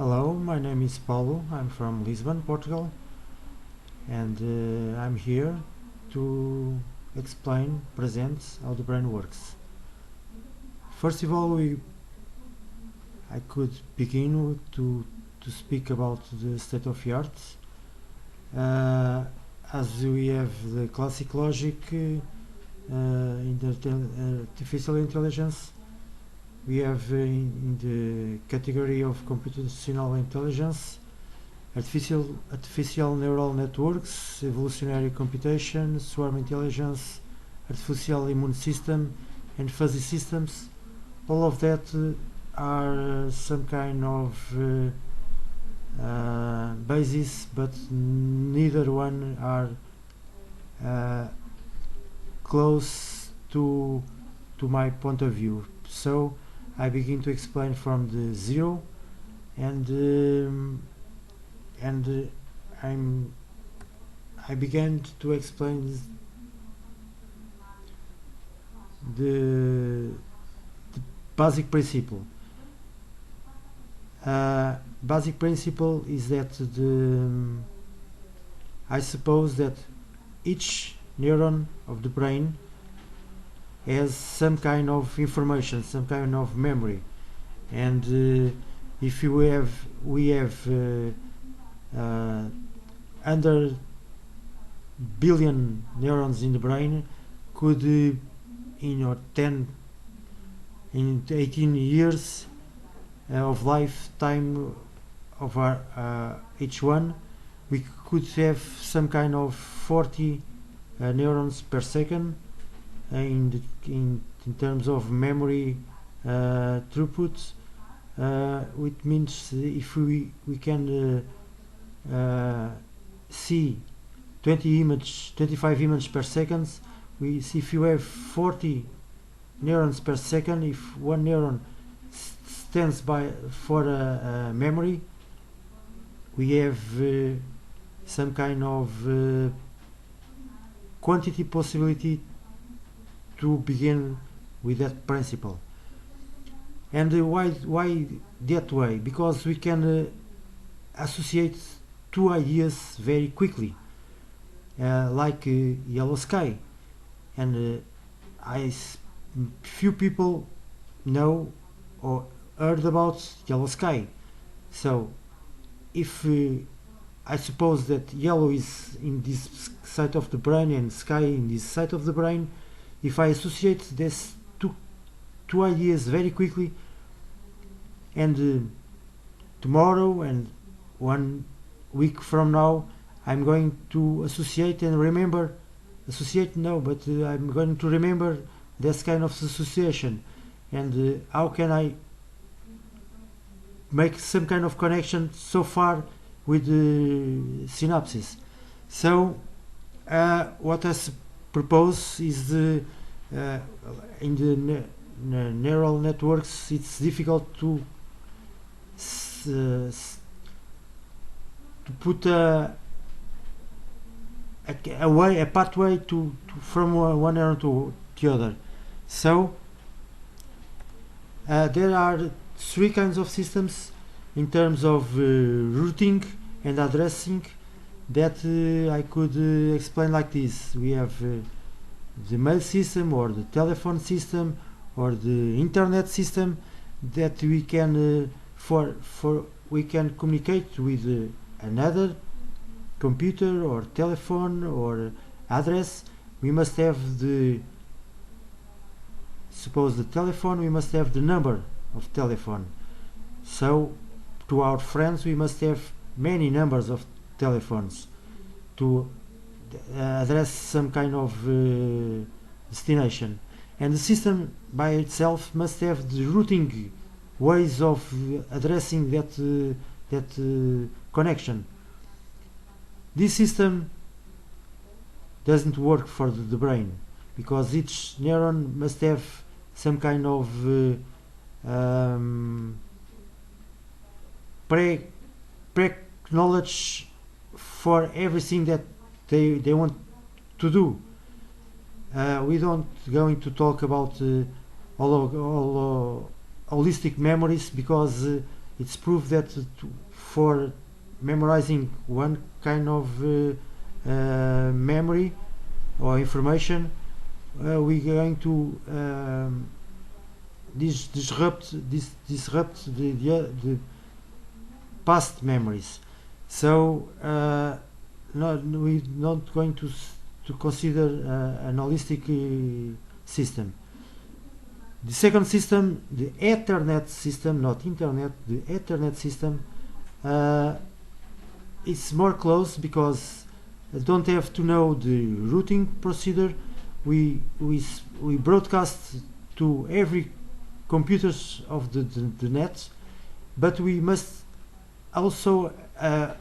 Hello, my name is Paulo. I'm from Lisbon, Portugal, and I'm here to present how the brain works. First of all, I could begin to speak about the state of the art. As we have the classic logic in the artificial intelligence, we have in the category of computational intelligence artificial neural networks, evolutionary computation, swarm intelligence, artificial immune system, and fuzzy systems. All of that are some kind of basis, but neither one are close to my point of view. So I begin to explain from the zero, and I began to explain the basic principle. Basic principle is that I suppose that each neuron of the brain has some kind of information, some kind of memory, and if we have under billion neurons in the brain, could in 18 years of lifetime of our each one, we could have some kind of 40 neurons per second in terms of memory throughput, which means if we can see 25 images per second, we see if you have 40 neurons per second, if one neuron stands for a memory, we have some kind of quantity possibility to begin with that principle. And why that way? Because we can associate two ideas very quickly, like yellow sky, and few people know or heard about yellow sky. So if I suppose that yellow is in this side of the brain and sky in this side of the brain, if I associate these two ideas very quickly, and tomorrow and 1 week from now, I'm going to associate and remember. I'm going to remember this kind of association. And how can I make some kind of connection so far with the synapses? So what I propose is in the neural networks, it's difficult to put a pathway to from one neuron to the other. So there are three kinds of systems in terms of routing and addressing that I could explain like this. We have the mail system, or the telephone system, or the internet system, that we can we can communicate with another computer or telephone or address. We must have suppose the telephone, we must have the number of telephone. So to our friends, we must have many numbers of telephones to address some kind of destination. And the system by itself must have the routing ways of addressing that connection. This system doesn't work for the brain, because each neuron must have some kind of pre-knowledge for everything that they want to do. We don't going to talk about holistic memories, because it's proof that for memorizing one kind of memory or information, we're going to disrupt the past memories. So we're not going to consider an holistic system. The second system, the Ethernet system, not internet, the Ethernet system, it's more close because I don't have to know the routing procedure. We broadcast to every computers of the net, but we must also have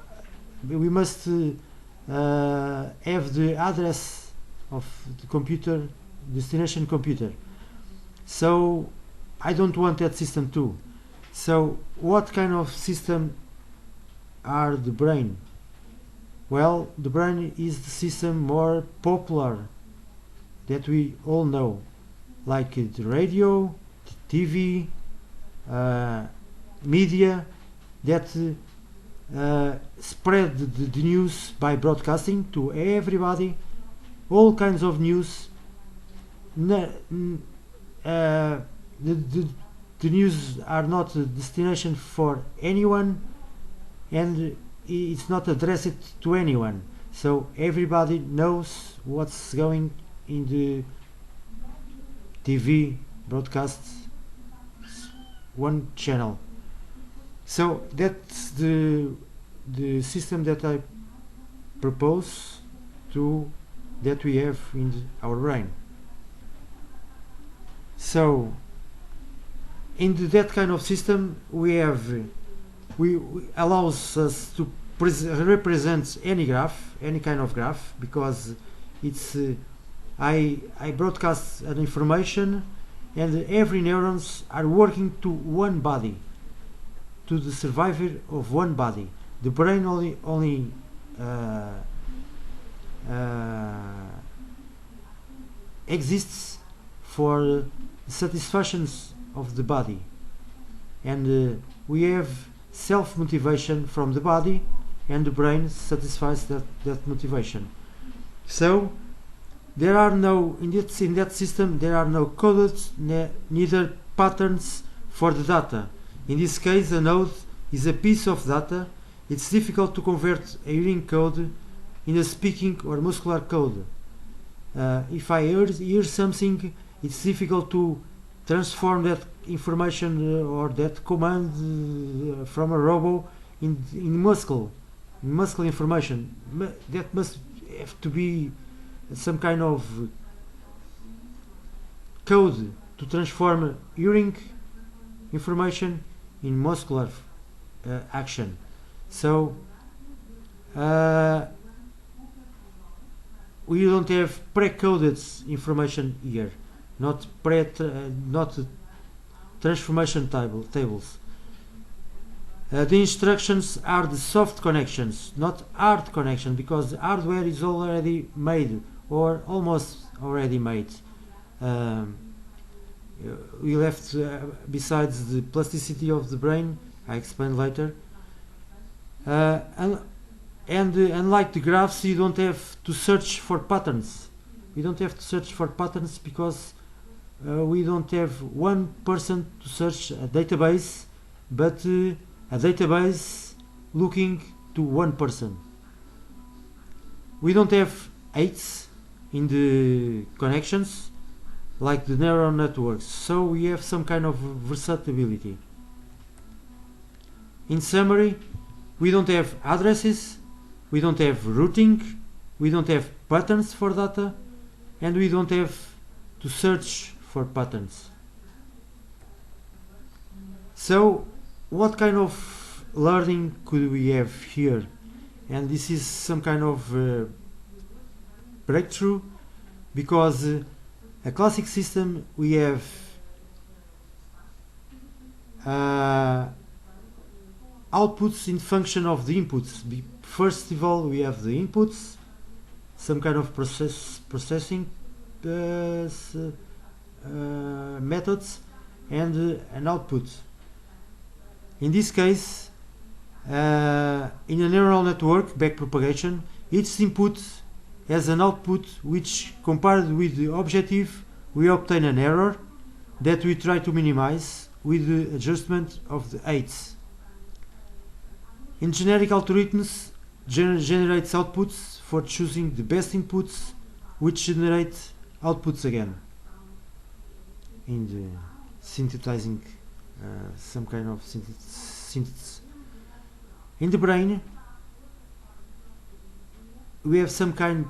the address of the computer, destination computer. So I don't want that system too. So what kind of system are the brain? Well, the brain is the system more popular that we all know, like the radio, the TV, media that spread the news by broadcasting to everybody, all kinds of news. The news are not a destination for anyone, and it's not addressed to anyone, so everybody knows what's going in the TV broadcasts, one channel. So that's the system that I propose that we have in our brain. So in that kind of system we allows us to represent any graph, any kind of graph, because it's I broadcast an information, and every neurons are working to one body, to the survivor of one body. The brain only exists for satisfactions of the body, and we have self-motivation from the body, and the brain satisfies that motivation. So there are no, in that system there are no codes, neither patterns for the data. In this case, a node is a piece of data. It's difficult to convert a hearing code in a speaking or muscular code. If I hear something, it's difficult to transform that information or that command from a robot in muscle information. That must have to be some kind of code to transform hearing information in muscular action. So we don't have pre-coded information here, not transformation tables. The instructions are the soft connections, not hard connection, because the hardware is already made or almost already made. We left besides the plasticity of the brain, I explain later. And unlike the graphs, you don't have to search for patterns. We don't have to search for patterns because we don't have one person to search a database, but a database looking to one person. We don't have 8s in the connections like the neural networks, so we have some kind of versatility. In summary, we don't have addresses, we don't have routing, we don't have patterns for data, and we don't have to search for patterns. So what kind of learning could we have here? And this is some kind of breakthrough, because a classic system we have outputs in function of the inputs. First of all, we have the inputs, some kind of processing methods, and an output. In this case, in a neural network backpropagation, each input has an output which, compared with the objective, we obtain an error that we try to minimize with the adjustment of the weights. In generic algorithms, generates outputs for choosing the best inputs, which generate outputs again in the synthesizing some kind of synthesis. In the brain, we have some kind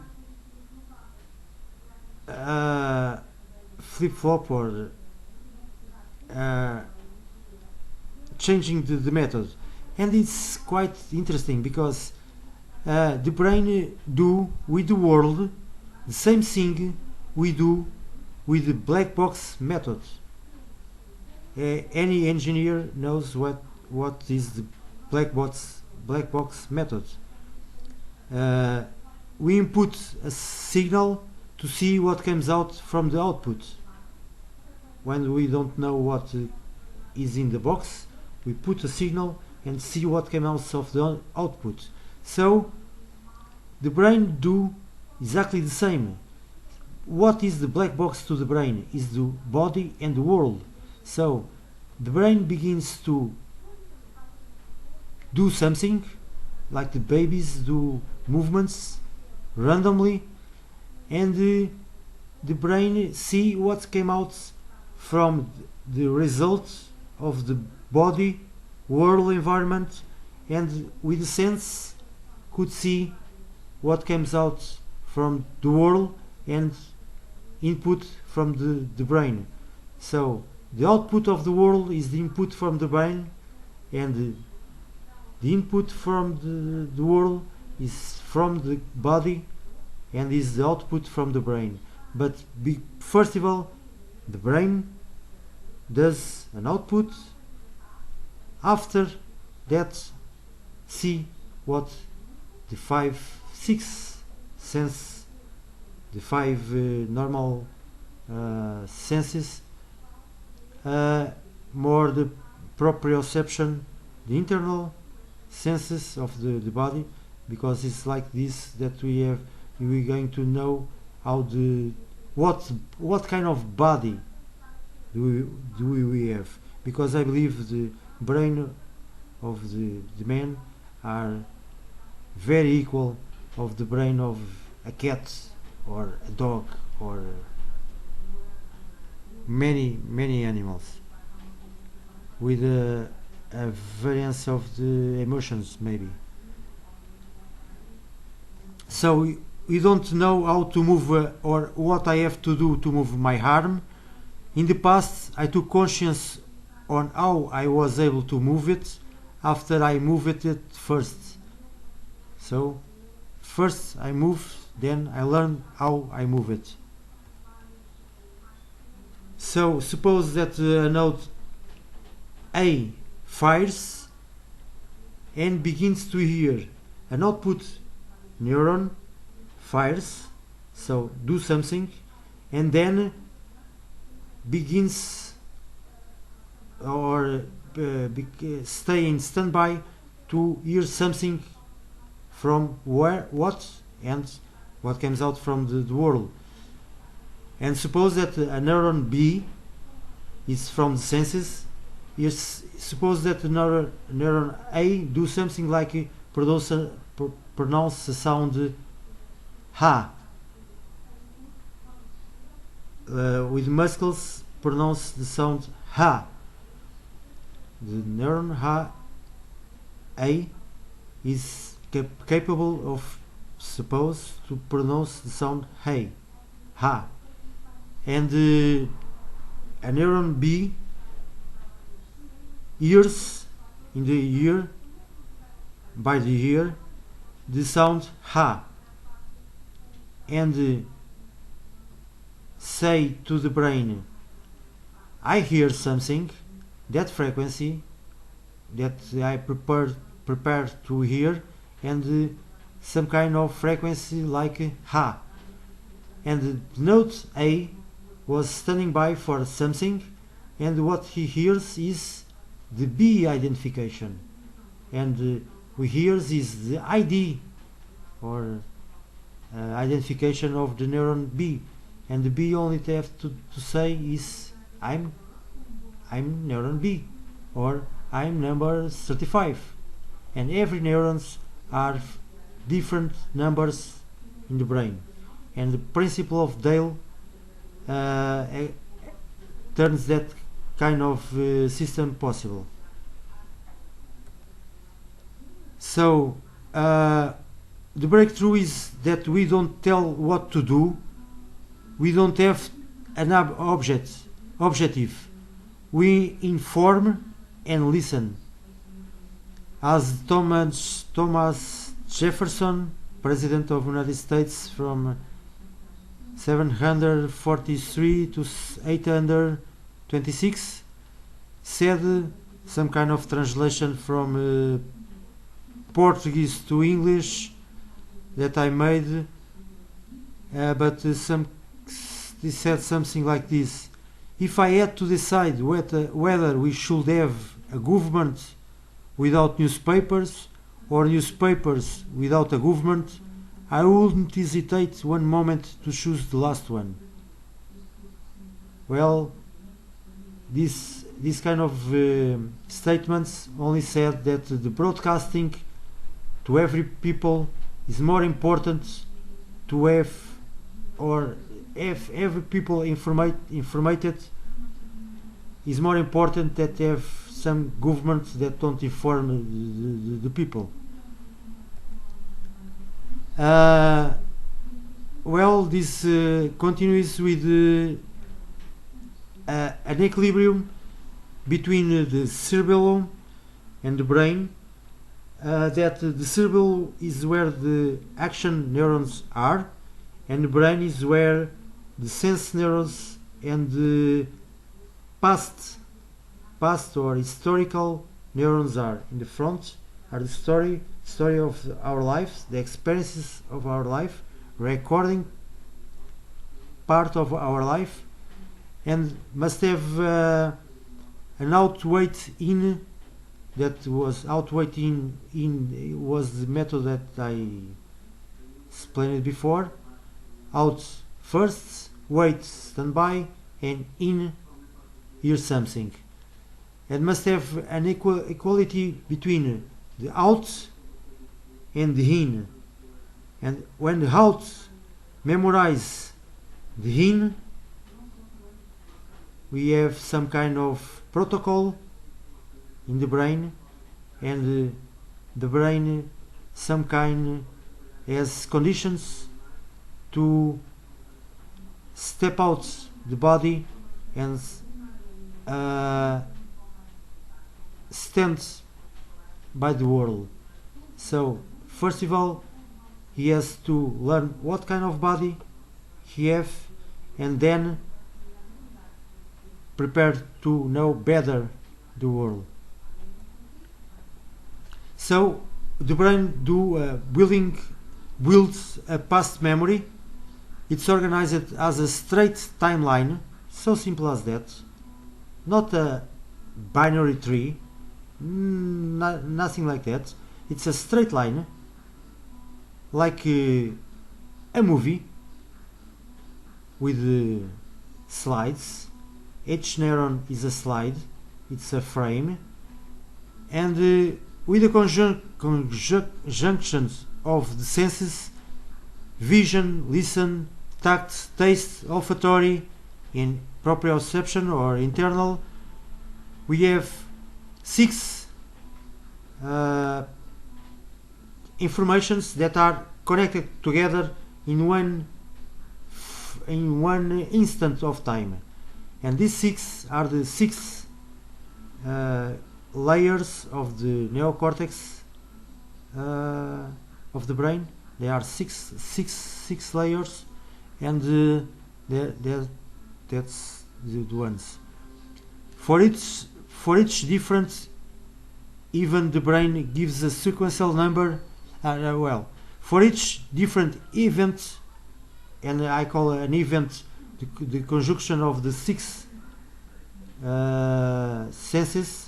flip-flop or changing the method, and it's quite interesting because the brain do with the world the same thing we do with the black box method. Any engineer knows what is the black box method. We input a signal to see what comes out from the output. When we don't know what is in the box, we put a signal and see what came out of the output. So the brain do exactly the same. What is the black box to the brain? Is the body and the world. So the brain begins to do something, like the babies do movements randomly, and the brain see what came out from the result of the body world environment, and with the sense could see what comes out from the world and input from the brain. So the output of the world is the input from the brain, and the input from the world is from the body and is the output from the brain. But first of all, the brain does an output. After that, see what the 5-6 sense, the 5 normal senses, more the proprioception, the internal senses of the body, because it's like this that we're going to know how what kind of body do we have, because I believe the brain of the man are very equal of the brain of a cat or a dog or many animals, with a variance of the emotions maybe. So we don't know how to move or what I have to do to move my arm. In the past I took conscience on how I was able to move it after I moved it first. So first I moved, then I learned how I move it. So suppose that a node A fires and begins to hear. An output neuron fires, so do something, and then begins or stay in standby to hear something from what comes out from the world. And suppose that a neuron B is from the senses. Suppose that neuron A do something like pronounce the sound ha. With muscles pronounce the sound ha. The neuron ha A is capable of suppose to pronounce the sound hey, ha, and a neuron B hears in the ear, by the ear, the sound ha, and say to the brain, I hear something, that frequency that I prepare to hear, and some kind of frequency like ha, and note A was standing by for something, and what he hears is the B identification, and we here is the ID, or identification of the neuron B, and the B only have to say is I'm neuron B, or I'm number 35, and every neurons are different numbers in the brain, and the principle of Dale turns that kind of system possible. So the breakthrough is that we don't tell what to do, we don't have an objective, we inform and listen. As Thomas Jefferson, President of the United States from 743 to 826, said, some kind of translation from Portuguese to English that I made, but he said something like this: if I had to decide whether we should have a government without newspapers or newspapers without a government, I wouldn't hesitate one moment to choose the last one. Well, this kind of statements only said that the broadcasting to every people is more important to have, or have every people informated is more important that have some governments that don't inform the people. Well, this continues with an equilibrium between the cerebellum and the brain, that the cerebellum is where the action neurons are, and the brain is where the sense neurons and the past or historical neurons are. In the front are the story of our lives, the experiences of our life, recording part of our life, and must have an outweight in. That was outweight in was the method that I explained before. Out first, wait, standby, and in, hear something. And must have an equality between the out and the in. And when the out memorize the in, we have some kind of protocol in the brain, and the brain some kind has conditions to step out the body and stand by the world. So first of all, he has to learn what kind of body he have, and then prepare to know better the world. So the brain builds a past memory. It's organized as a straight timeline, so simple as that. Not a binary tree, nothing like that. It's a straight line, like a movie with slides. Each neuron is a slide, it's a frame, and with the conjunctions of the senses, vision, listen, tact, taste, olfactory, in proprioception or internal, we have 6 informations that are connected together in one instant of time, and these 6 are the 6 layers of the neocortex of the brain. There are six layers, and that's the ones. For each different, even the brain gives a sequential number. For each different event, and I call an event the conjunction of the 6 senses.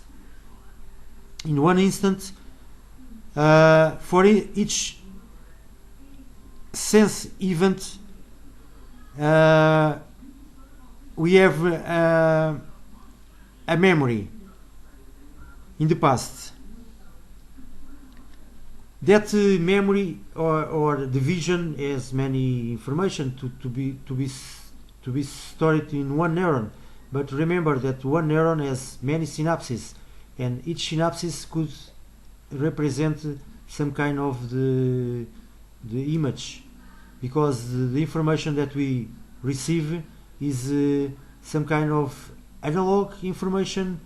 in one instant, for each sense event, we have a memory in the past. That memory or the vision has many information to be stored in one neuron. But remember that one neuron has many synapses, and each synapses could represent some kind of the image, because the information that we receive is some kind of analog information,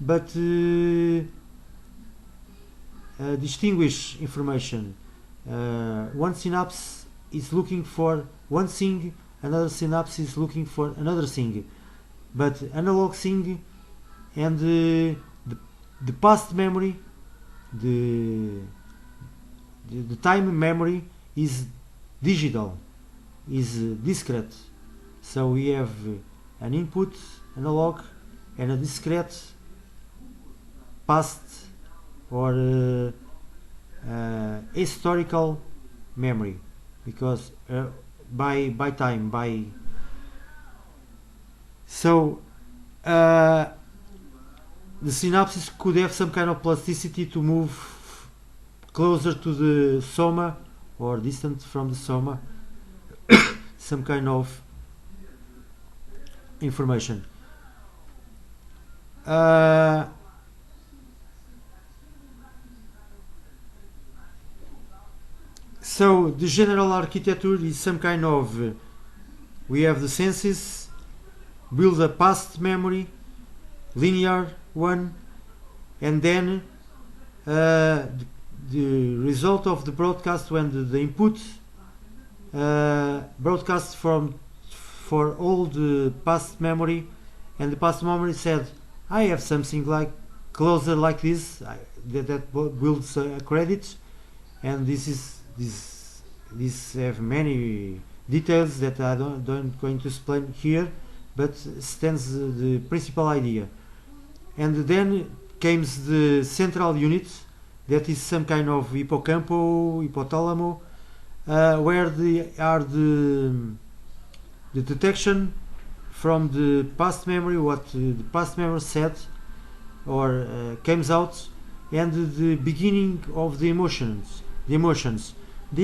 but distinguish information. One synapse is looking for one thing, another synapse is looking for another thing, but analog thing and the past memory, the time memory is digital, is discrete. So we have an input analog and a discrete past or historical memory, because by time, by so the synapses could have some kind of plasticity to move closer to the soma or distant from the soma, some kind of information. So the general architecture is some kind of we have the senses, build a past memory, linear one, and then the result of the broadcast, when the input broadcast for all the past memory, and the past memory said, I have something like closer like this, that builds a credit, and this have many details that I don't going to explain here, but stands the principal idea. And then comes the central unit, that is some kind of hippocampo, hypothalamo, where the detection from the past memory, what the past memory said or comes out, and the beginning of the emotions. The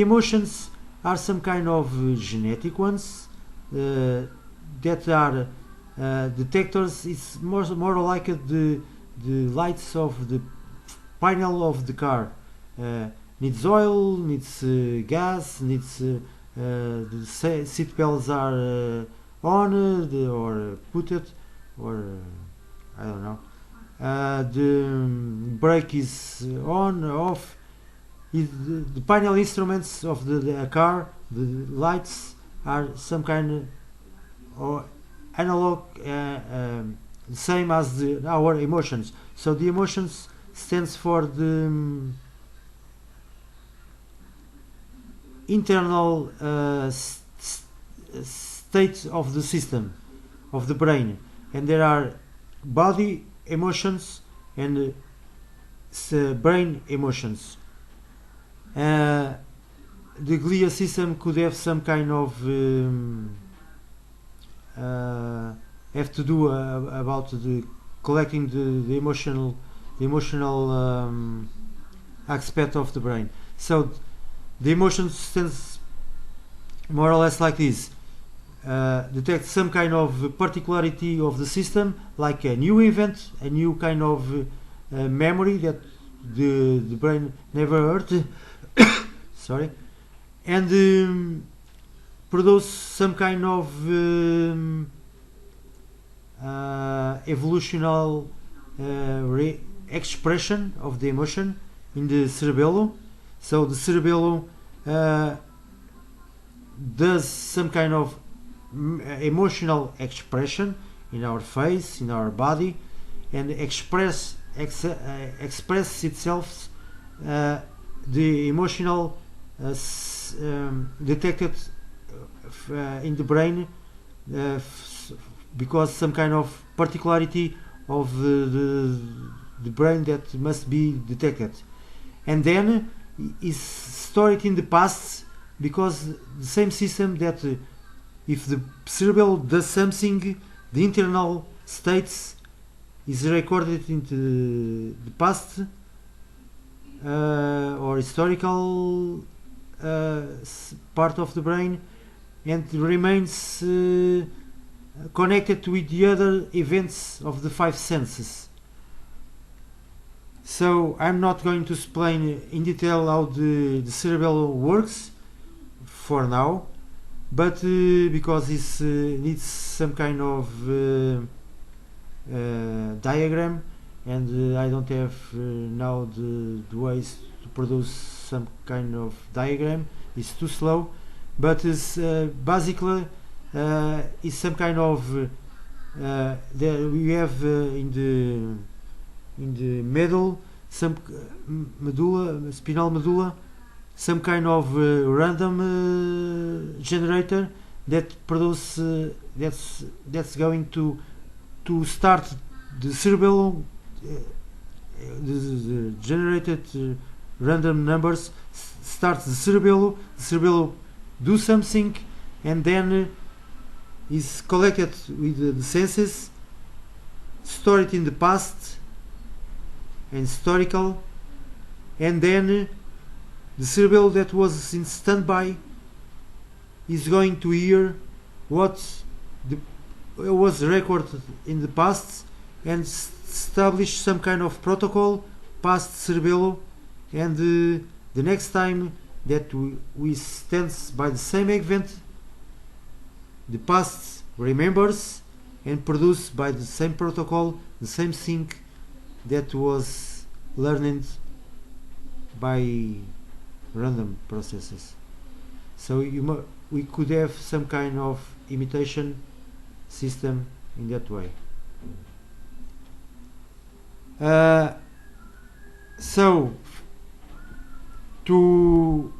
emotions are some kind of genetic ones that are detectors. It's more like the lights of the panel of the car. Needs oil, needs gas, needs the seat belts are on or put it, or I don't know. The brake is on, off. The panel instruments of the car, the lights are some kind of analog, same as our emotions. So the emotions stands for the internal state of the system, of the brain, and there are body emotions and brain emotions. The glia system could have some kind of have to do about the collecting the emotional aspect of the brain. So the emotion stands more or less like this. Detect some kind of particularity of the system, like a new event, a new kind of memory that the brain never heard. Sorry, and produce some kind of evolutional expression of the emotion in the cerebellum. So the cerebellum does some kind of emotional expression in our face, in our body, and express itself the emotional detected in the brain because some kind of particularity of the brain that must be detected, and then is stored in the past, because the same system that if the cerebral does something, the internal states is recorded into the past or historical part of the brain, and remains connected with the other events of the five senses. So I'm not going to explain in detail how the cerebral works for now, but because it needs some kind of diagram, and I don't have now the ways to produce some kind of diagram. It's too slow, but it's basically is some kind of there we have in the middle some medulla, spinal medulla, some kind of random generator that produce that's going to start the cerebral the generated random numbers starts the cerebral do something, and then is collected with the senses, stored in the past and historical, and then the cerebral that was in standby is going to hear what was recorded in the past and establish some kind of protocol past cerebral, and the next time that we stand by the same event, the past remembers and produced by the same protocol the same thing that was learned by random processes. So we could have some kind of imitation system in that way. So to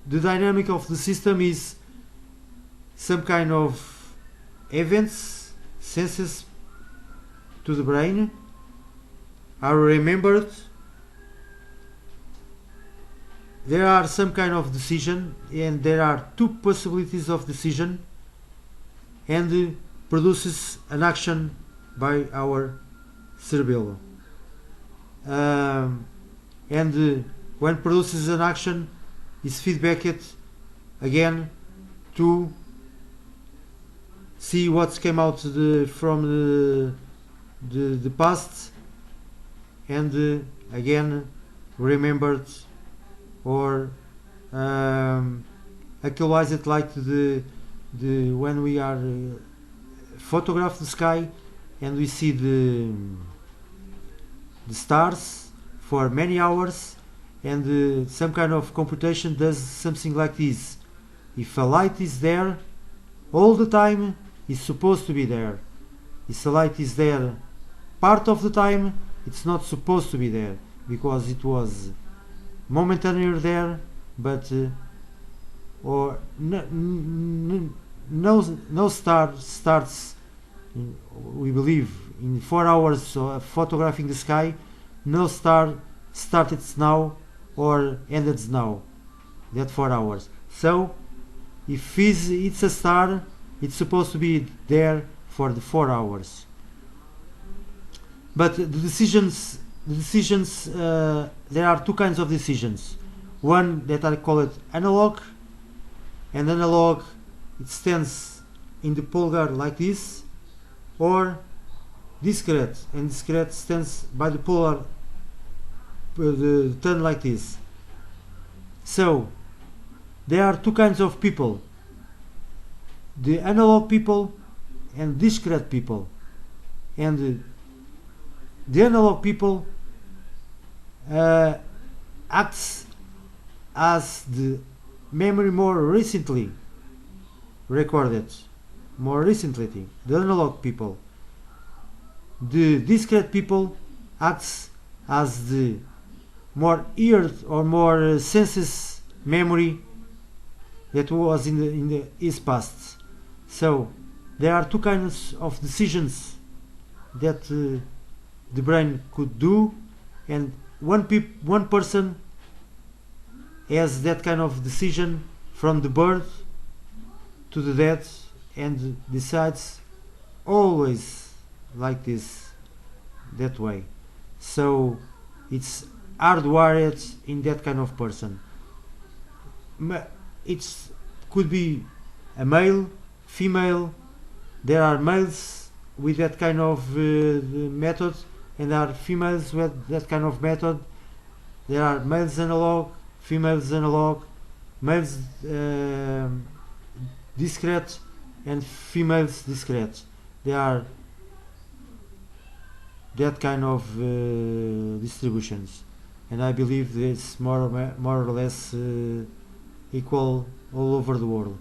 the dynamic of the system is some kind of events, senses to the brain are remembered. There are some kind of decision, and there are two possibilities of decision, and produces an action by our cerebellum. And when produces an action, is feedbacked again to see what came out from the past, and again remembered or actualize it, like the when we are photograph the sky and we see the stars for many hours, and some kind of computation does something like this. If a light is there all the time, it's supposed to be there. If a light is there part of the time, it's not supposed to be there, because it was momentarily there, but or no star starts, we believe, in 4 hours of photographing the sky. No star started now or ended now, that 4 hours. So if it's a star, it's supposed to be there for the 4 hours. But the decisions there are two kinds of decisions. One that I call it analog, and analog it stands in the polar like this, or discrete, and discrete stands by the polar the turn like this. So there are two kinds of people: the analog people and discrete people. And the analog people acts as the memory more recently recorded, the analog people. The discrete people acts as the more eared or more senses memory that was in his past. So there are two kinds of decisions that the brain could do, and one person has that kind of decision from the birth to the death and decides always like this, that way. So it's hardwired in that kind of person. It could be a male, female. There are males with that kind of method, and there are females with that kind of method. There are males analog, females analog, males discrete, and females discrete. They are that kind of distributions, and I believe it's more or less equal all over the world.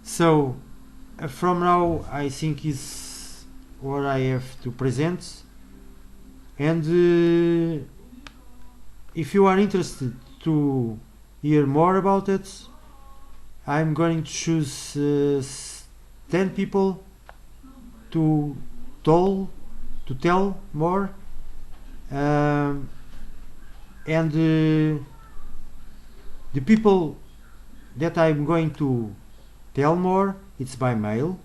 So from now I think is what I have to present, and if you are interested to hear more about it, I'm going to choose 10 people to tell more, and the people that I'm going to tell more, it's by mail,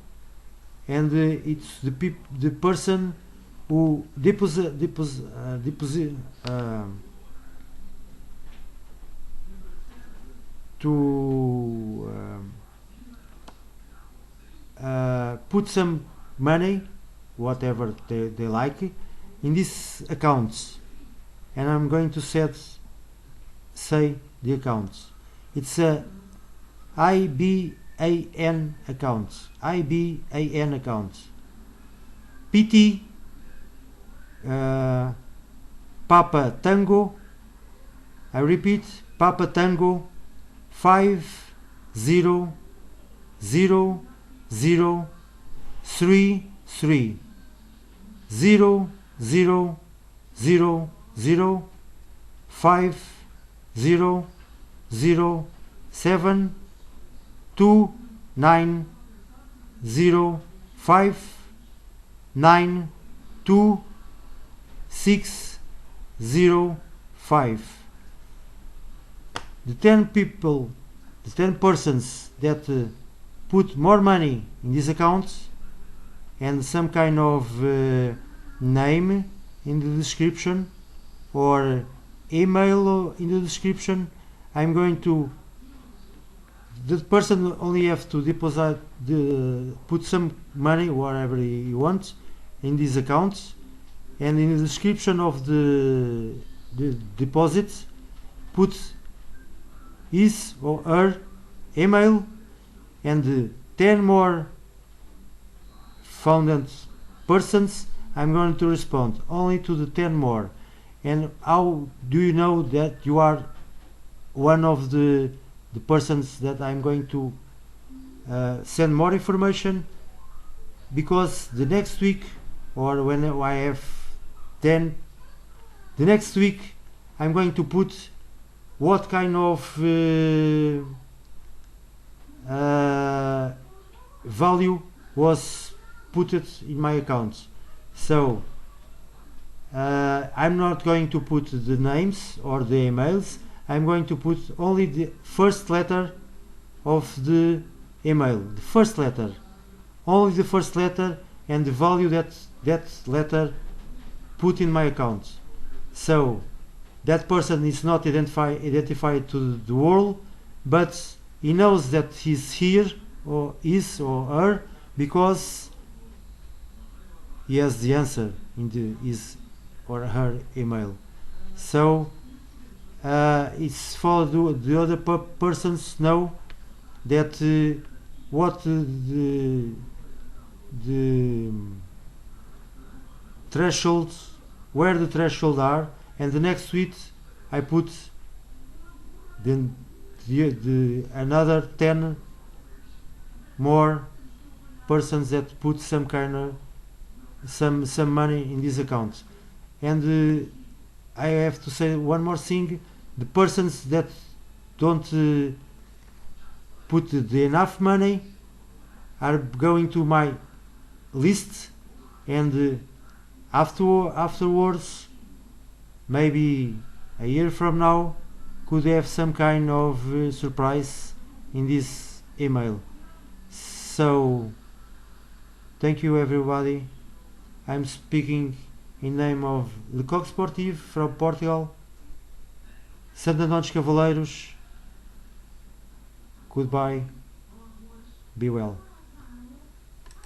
and it's the person who put some money, whatever they like, in these accounts, and I'm going to say the accounts. It's a IBAN account. IBAN account. PT Papa Tango. I repeat, Papa Tango 500033 500729059260 The 10 people, the 10 persons that put more money in this account and some kind of name in the description or email in the description, I'm going to, the person only have to deposit put some money, whatever he wants, in these accounts, and in the description of the deposit put his or her email, and 10 more founded persons I'm going to respond only to the 10 more. And how do you know that you are one of the persons that I'm going to send more information? Because the next week, or when I have 10, the next week I'm going to put what kind of value was put it in my account. So I'm not going to put the names or the emails. I'm going to put only the first letter of the email, the first letter, only the first letter, and the value that letter put in my account. So that person is not identified to the world, but he knows that he's here, or is or her, because he has the answer in his or her email. So it's for the other persons know that what the thresholds, where the thresholds are, and the next week I put the another 10 more persons that put some kind of some money in this account. And I have to say one more thing: the persons that don't put the enough money are going to my list, and Afterwards, maybe a year from now, could have some kind of surprise in this email. So, thank you everybody. I'm speaking in name of Lecoq Sportivo from Portugal. Santo Antão dos Cavaleiros. Goodbye. Be well.